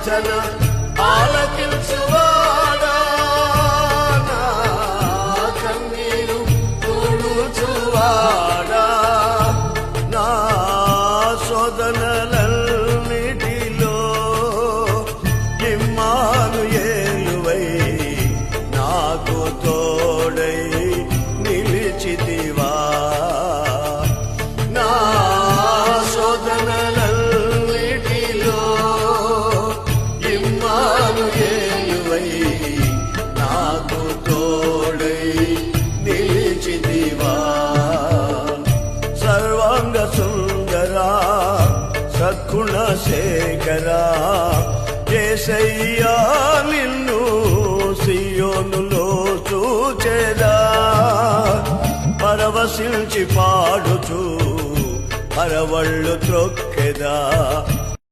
యాచన ఆలకించువాడా, నా కన్నీరు తుడుచువాడా, నా శోధనలన్నిటిలో ఇమ్మానుయేలువై నాకు తోడై నిలిచితివా. నా శోధనలన్నిటిలో ఇమ్మానుయేలువై నాకు తోడై నిలిచితివా. సర్వాంగ సుందరా సద్గుణ శేఖరా, యేసయ్యా నిన్ను సియోనులో చూచెదా. పరవశించి పాడుచు పరవళ్ళు త్రొక్కెదా,